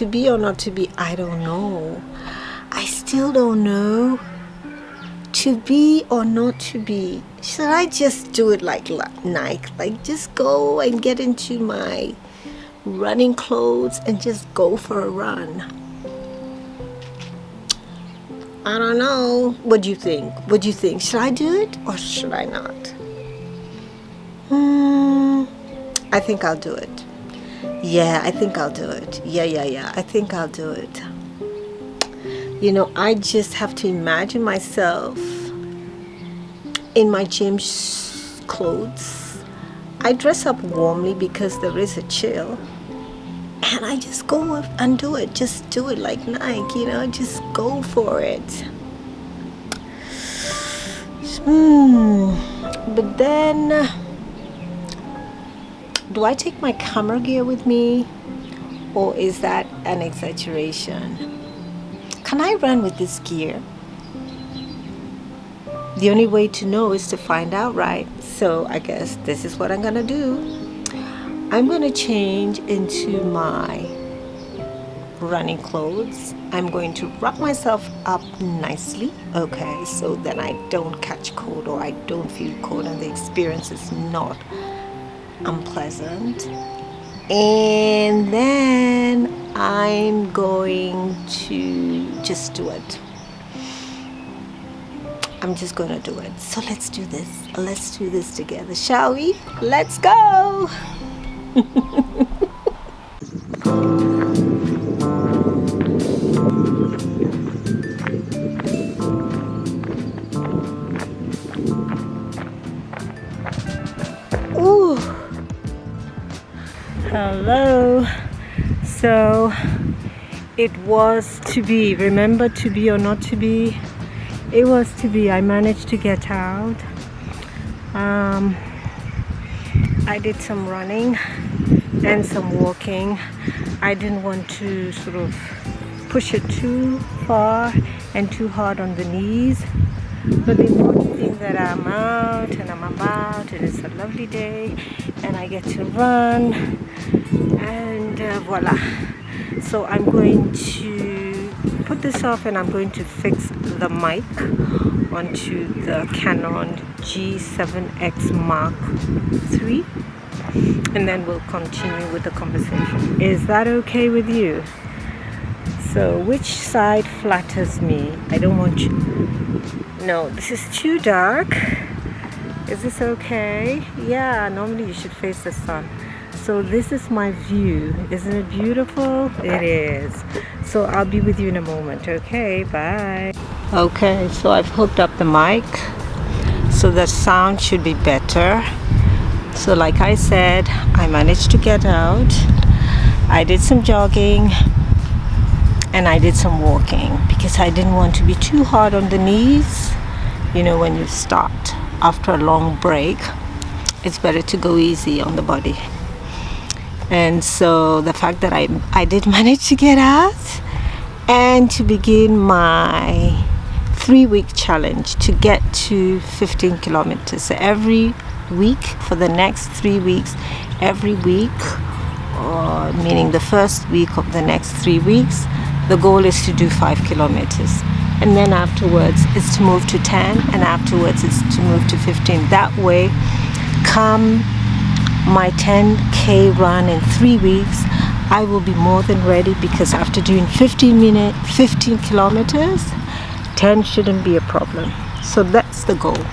To be or not to be, I don't know. I still don't know. To be or not to be. Should I just do it like Nike? Like just go and get into my running clothes and just go for a run? I don't know. What do you think? What do you think? Should I do it or should I not? I think I'll do it. Yeah, I think I'll do it. Yeah. I think I'll do it. You know, I just have to imagine myself in my gym clothes. I dress up warmly because there is a chill. And I just go and do it. Just do it like Nike, you know, just go for it. But then, do I take my camera gear with me? Or is that an exaggeration? Can I run with this gear? The only way to know is to find out, right? So I guess this is what I'm gonna do. I'm gonna change into my running clothes. I'm going to wrap myself up nicely, okay, so then I don't catch cold or I don't feel cold and the experience is not unpleasant. And then I'm going to just do it. I'm just gonna do it. So let's do this. Let's do this together, shall we? Let's go. Ooh. Hello. So it was to be. Remember, to be or not to be? It was to be. I managed to get out. I did some running and some walking. I didn't want to sort of push it too far and too hard on the knees. But the important thing that I'm out and I'm about, and it's a lovely day and I get to run and voila. So I'm going to put this off and I'm going to fix the mic onto the Canon G7X Mark III and then we'll continue with the conversation. Is that okay with you? So which side flatters me? I don't want you. No, this is too dark. Is this okay? Yeah, normally you should face the sun. So this is my view. Isn't it beautiful? It is. So I'll be with you in a moment. Okay, bye. Okay, so I've hooked up the mic. So the sound should be better. So like I said, I managed to get out. I did some jogging and I did some walking because I didn't want to be too hard on the knees. You know, when you start after a long break, it's better to go easy on the body. And so the fact that I did manage to get out and to begin my 3-week challenge to get to 15 kilometers. So every week for the next 3 weeks, every week, or meaning the first week of the next 3 weeks, the goal is to do 5 kilometers. And then afterwards it's to move to 10 and afterwards it's to move to 15. That way, come my 10K run in 3 weeks, I will be more than ready because after doing 15 kilometers, 10 shouldn't be a problem. So that's the goal.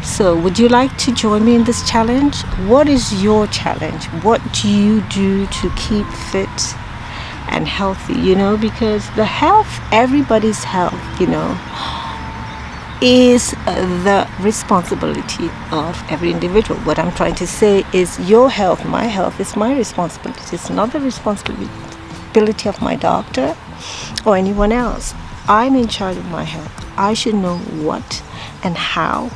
So would you like to join me in this challenge? What is your challenge? What do you do to keep fit and healthy? You know, because the health, everybody's health, you know, is the responsibility of every individual. What I'm trying to say is your health, my health is my responsibility. It's not the responsibility of my doctor or anyone else. I'm in charge of my health. I should know what and how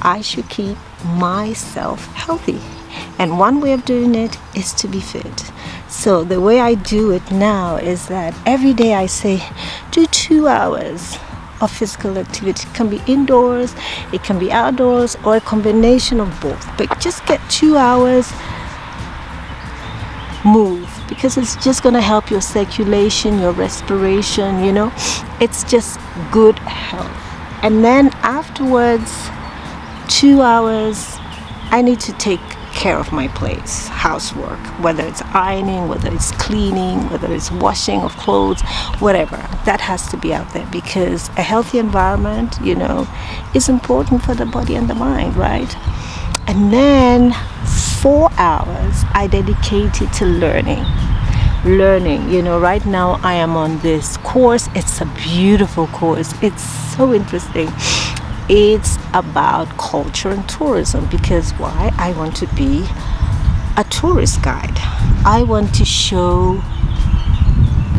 I should keep myself healthy. And one way of doing it is to be fit. So the way I do it now is that every day I say, do 2 hours of physical activity. It can be indoors, it can be outdoors, or a combination of both. But just get 2 hours, move. because it's just going to help your circulation, your respiration, you know. It's just good health. And then afterwards, 2 hours, I need to take care of my place, housework, whether it's ironing, whether it's cleaning, whether it's washing of clothes, whatever. That has to be out there, because a healthy environment, you know, is important for the body and the mind, right? And then 4 hours I dedicated to learning. You know, right now I am on this course. It's a beautiful course. It's so interesting. It's about culture and tourism, because why? I want to be a tourist guide. I want to show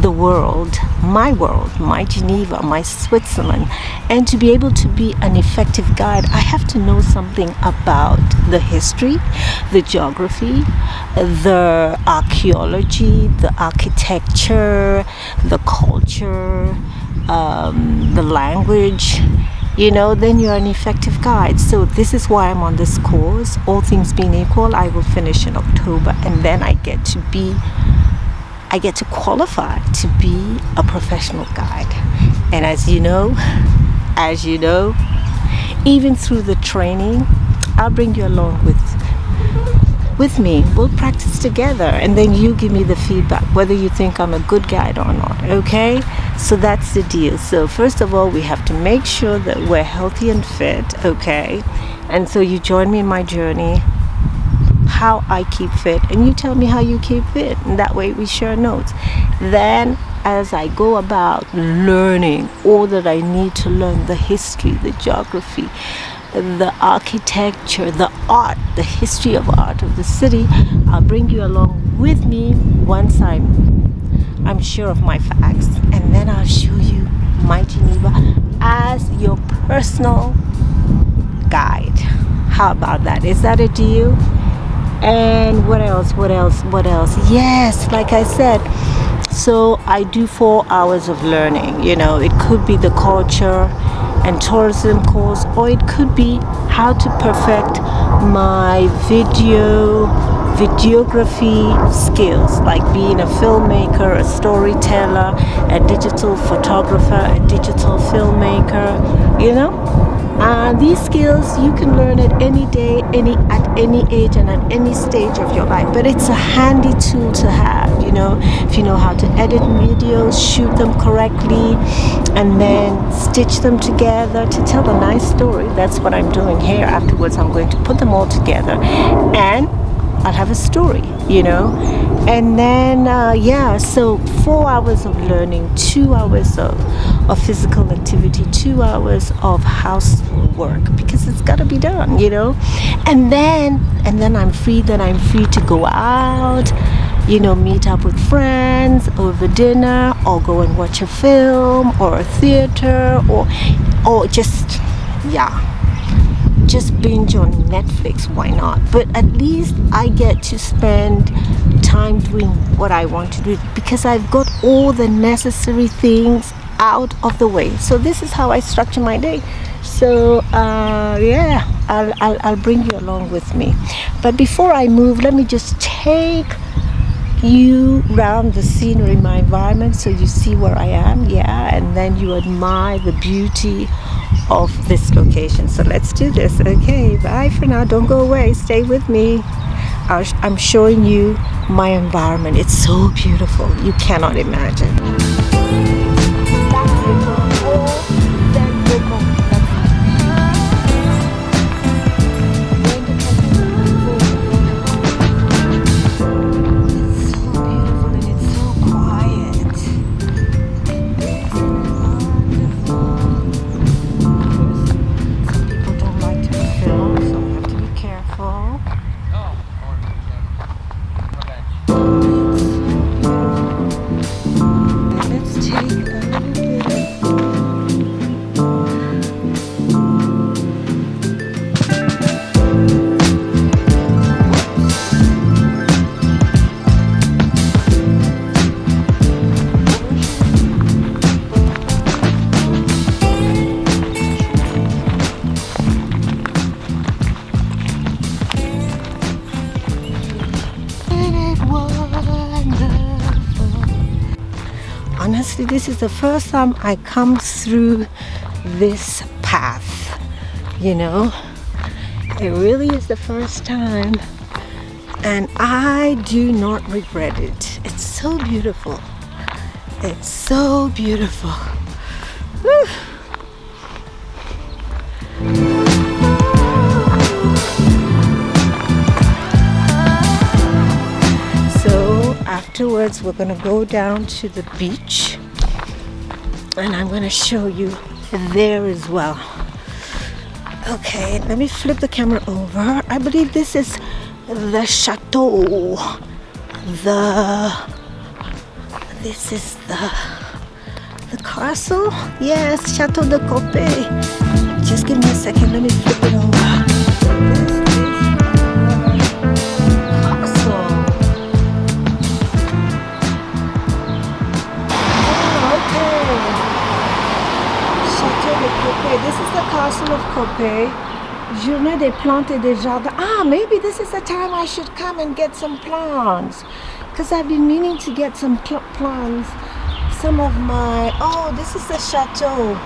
the world, my Geneva, my Switzerland. And to be able to be an effective guide, I have to know something about the history, the geography, the archaeology, the architecture, the culture, the language. You know, then you're an effective guide. So this is why I'm on this course. All things being equal, I will finish in October, and then I get to qualify to be a professional guide. And as you know, even through the training, I'll bring you along with me. We'll practice together, and then you give me the feedback whether you think I'm a good guide or not. Okay, so that's the deal. So first of all, we have to make sure that we're healthy and fit. Okay, and so you join me in my journey, how I keep fit, and you tell me how you keep fit, and that way we share notes. Then as I go about learning all that I need to learn, the history, the geography, the architecture, the art, the history of art of the city, I'll bring you along with me once I'm sure of my facts, and then I'll show you my Geneva as your personal guide. How about that? Is that a deal? And what else? Yes, like I said, so I do 4 hours of learning. You know, it could be the culture and tourism course, or it could be how to perfect my videography skills, like being a filmmaker, a storyteller, a digital photographer, a digital filmmaker, you know. These skills you can learn at any day, at any age, and at any stage of your life. But it's a handy tool to have, you know, if you know how to edit videos, shoot them correctly, and then stitch them together to tell a nice story. That's what I'm doing here. Afterwards, I'm going to put them all together, and I'll have a story, you know. And then so 4 hours of learning, 2 hours of physical activity, 2 hours of housework, because it's got to be done, you know. And then I'm free to go out, you know, meet up with friends over dinner, or go and watch a film or a theater, or just binge on Netflix. Why not? But at least I get to spend time doing what I want to do, because I've got all the necessary things out of the way. So this is how I structure my day. So I'll bring you along with me. But before I move, let me just take you around the scenery, my environment, so you see where I am, and then you admire the beauty of this location. So let's do this. Okay, bye for now. Don't go away. Stay with me. I'm showing you my environment. It's so beautiful. You cannot imagine. Take honestly, this is the first time I come through this path, you know. It really is the first time, and I do not regret it. It's so beautiful. It's so beautiful. Whew. So afterwards we're gonna go down to the beach, and I'm gonna show you there as well. Okay, let me flip the camera over. I believe this is the chateau. This is the castle. Yes, Chateau de Coppet. Just give me a second. Let me flip it over. This is the castle. Oh, okay. Chateau de Coppet. This is the castle of Coppet. Journée des plantes et des jardins. Ah, maybe this is the time I should come and get some plants. Because I've been meaning to get some plants. Some of my... Oh, this is the chateau.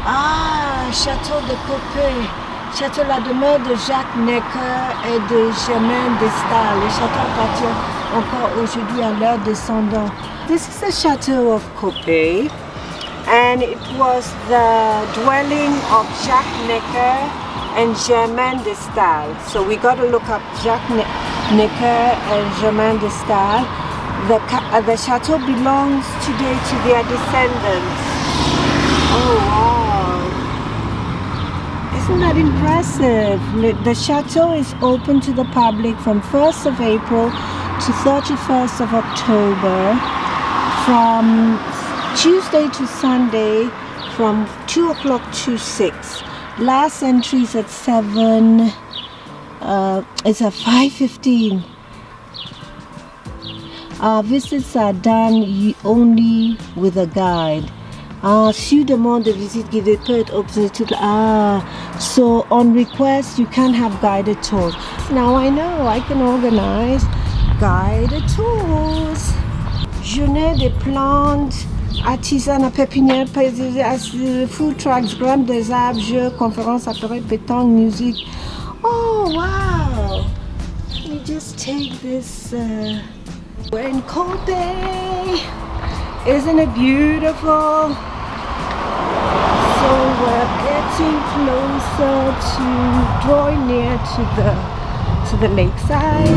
Ah, Chateau de Coppet. Château La Demeure de Jacques Necker et de Germain de Staël. Le château appartient encore aujourd'hui à leurs descendants. This is the Chateau of Coppet. And it was the dwelling of Jacques Necker and Germain de Staël. So we got to look up Jacques Necker and Germain de Staël. The chateau belongs today to their descendants. Oh wow! Isn't that impressive? The chateau is open to the public from 1st of April to 31st of October, from Tuesday to Sunday, from 2 o'clock to 6. Last entry is at 7. It's at 5:15. Visits are done only with a guide. Si you demande de visite guidée peut être obtenue toute. So on request you can have guided tours. Now I know I can organize guided tours. Journée des plantes, artisanat, pépinière, food trucks, grammes des arbres, jeux, conférences, apéros, pétanque, musique. Oh wow! Let me just take this. We're in Coppet. Isn't it beautiful? So we're getting closer to drawing near to the lakeside.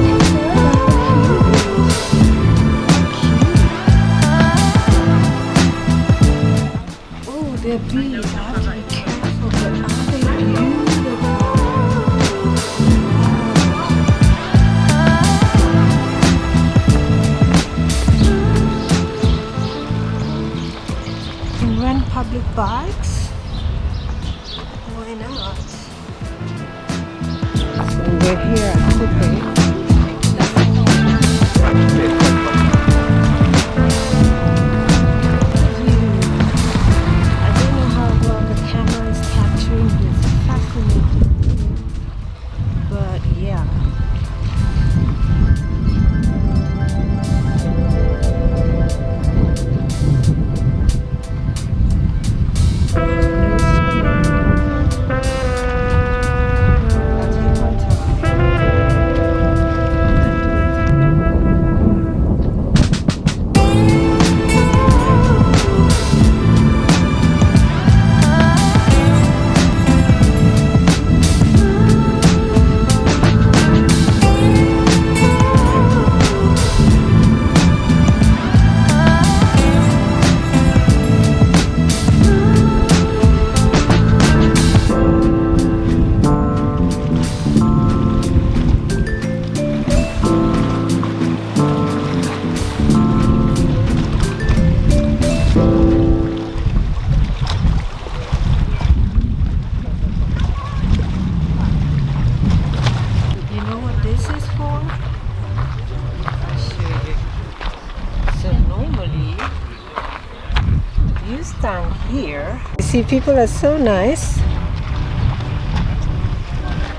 Oh, they're bees. I have to be careful, but are they beautiful? Rent public bikes? Why not? So we're here at Coppet. I don't know how well the camera is capturing this fascinating view, but yeah. Stand here. You see, people are so nice.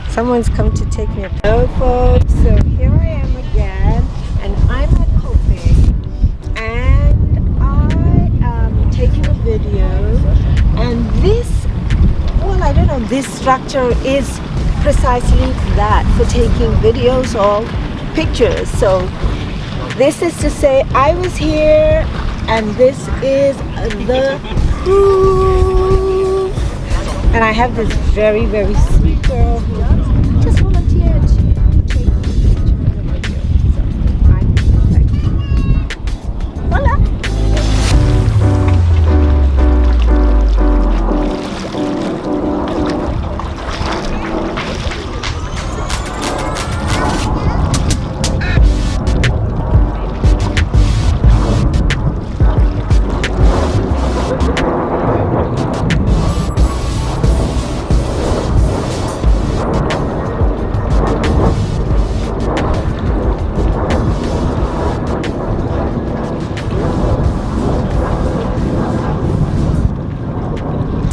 Someone's come to take me a photo. So here I am again, and I'm at Coppet, and I structure is precisely that, for taking videos or pictures. So this is to say I was here, and this is the proof. And I have this very, very sweet girl who just volunteered to take a picture of the video. So I'm perfect. Voila!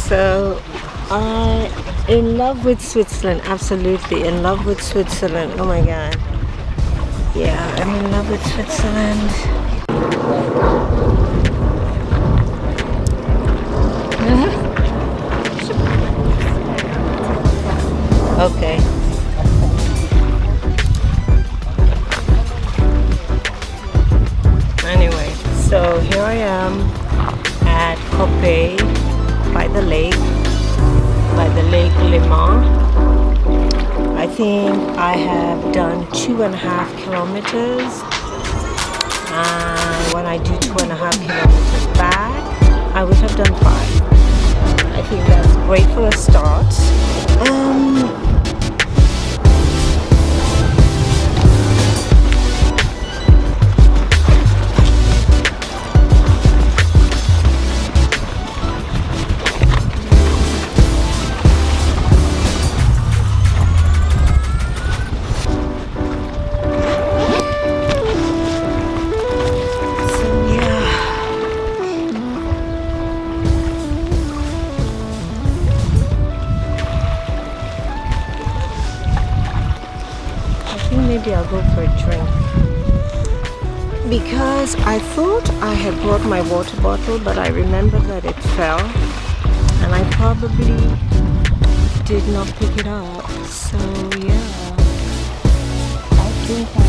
So I in love with Switzerland, absolutely in love with Switzerland. Oh my god. Yeah, I'm in love with Switzerland. Okay. Anyway, so here I am at Coppet by the lake Léman. I think I have done 2.5 kilometers, and when I do 2.5 kilometers back, I would have done 5. I think that's great for a start. Maybe I'll go for a drink, because I thought I had brought my water bottle, but I remember that it fell and I probably did not pick it up. So yeah, I think I